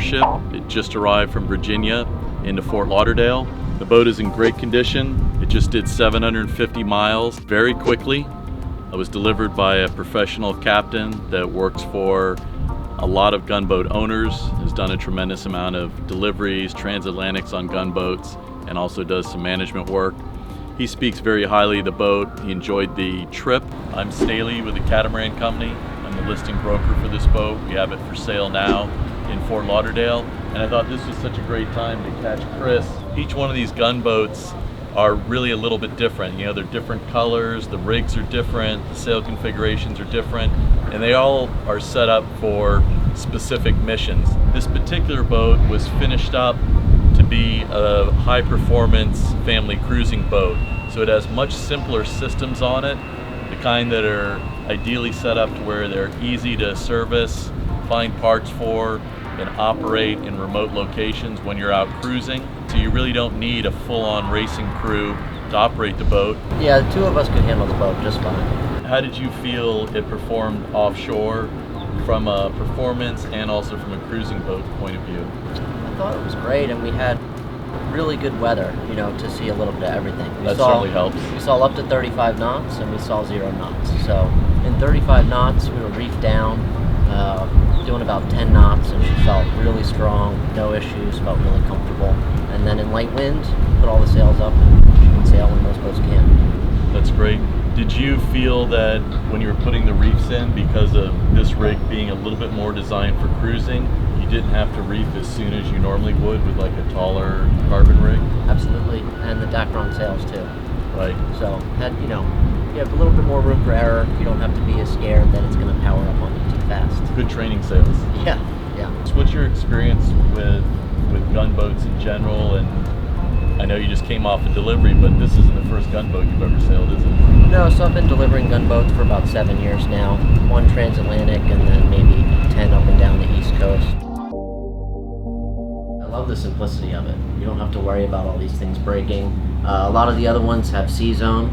Starrship. It just arrived from Virginia into Fort Lauderdale. The boat is in great condition. It just did 750 miles very quickly. It was delivered by a professional captain that works for a lot of gunboat owners, has done a tremendous amount of deliveries, transatlantics on gunboats, and also does some management work. He speaks very highly of the boat. He enjoyed the trip. I'm Staley with the Catamaran company. I'm the listing broker for this boat. We have it for sale now in Fort Lauderdale, and I thought this was such a great time to catch Chris. Each one of these gunboats are really a little bit different. You know, they're different colors, the rigs are different, the sail configurations are different, and they all are set up for specific missions. This particular boat was finished up to be a high performance family cruising boat. So it has much simpler systems on it, the kind that are ideally set up to where they're easy to service, find parts for, and operate in remote locations when you're out cruising. So you really don't need a full-on racing crew to operate the boat. Yeah, the two of us could handle the boat just fine. How did you feel it performed offshore from a performance and also from a cruising boat point of view? I thought it was great, and we had really good weather, you know, to see a little bit of everything. That certainly helps. We saw up to 35 knots, and we saw 0 knots. So in 35 knots, we were reefed down, doing about 10 knots, and she felt really strong, no issues, felt really comfortable. And then in light wind, put all the sails up, and she can sail when most boats can. That's great. Did you feel that when you were putting the reefs in, because of this rig being a little bit more designed for cruising, you didn't have to reef as soon as you normally would with like a taller carbon rig? Absolutely, and the Dacron sails too. Right. So, you have a little bit more room for error. You don't have to be as scared that it's going to power up on you too fast. Good training sails. Yeah. So what's your experience with gunboats in general? And I know you just came off a delivery, but this isn't the first gunboat you've ever sailed, is it? No, so I've been delivering gunboats for about 7 years now. 1 transatlantic and then maybe 10 up and down the East Coast. I love the simplicity of it. You don't have to worry about all these things breaking. A lot of the other ones have C-zone.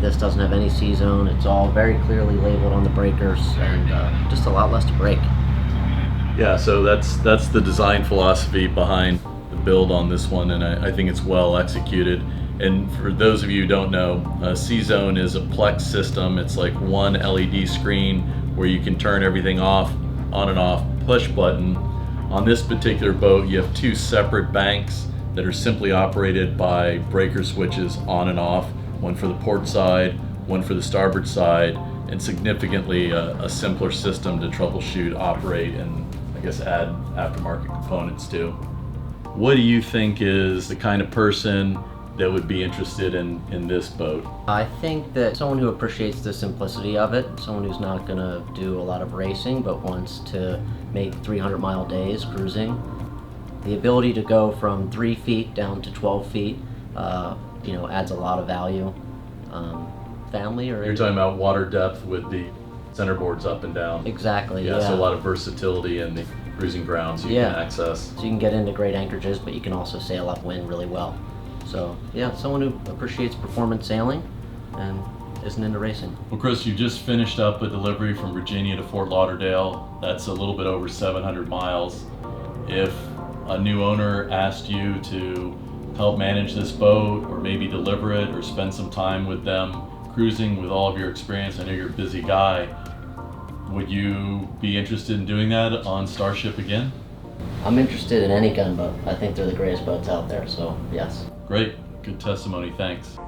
This doesn't have any C-zone. It's all very clearly labeled on the breakers, and just a lot less to break. Yeah, so that's the design philosophy behind the build on this one, and I think it's well executed. And for those of you who don't know, C-zone is a Plex system. It's like one LED screen where you can turn everything off, on and off, push button. On this particular boat, you have 2 separate banks that are simply operated by breaker switches on and off, one for the port side, one for the starboard side, and significantly a simpler system to troubleshoot, operate, and I guess add aftermarket components to. What do you think is the kind of person that would be interested in this boat? I think that someone who appreciates the simplicity of it, someone who's not going to do a lot of racing but wants to make 300-mile days cruising. The ability to go from 3 feet down to 12 feet, adds a lot of value. Family or... You're talking about water depth with the centerboards up and down. Exactly, yeah. So a lot of versatility in the cruising grounds you can access. So you can get into great anchorages, but you can also sail upwind really well. So yeah, someone who appreciates performance sailing and isn't into racing. Well, Chris, you just finished up a delivery from Virginia to Fort Lauderdale. That's a little bit over 700 miles. If a new owner asked you to help manage this boat, or maybe deliver it, or spend some time with them cruising with all of your experience, I know you're a busy guy, would you be interested in doing that on Starrship again? I'm interested in any gunboat. I think they're the greatest boats out there, so yes. Great, good testimony, thanks.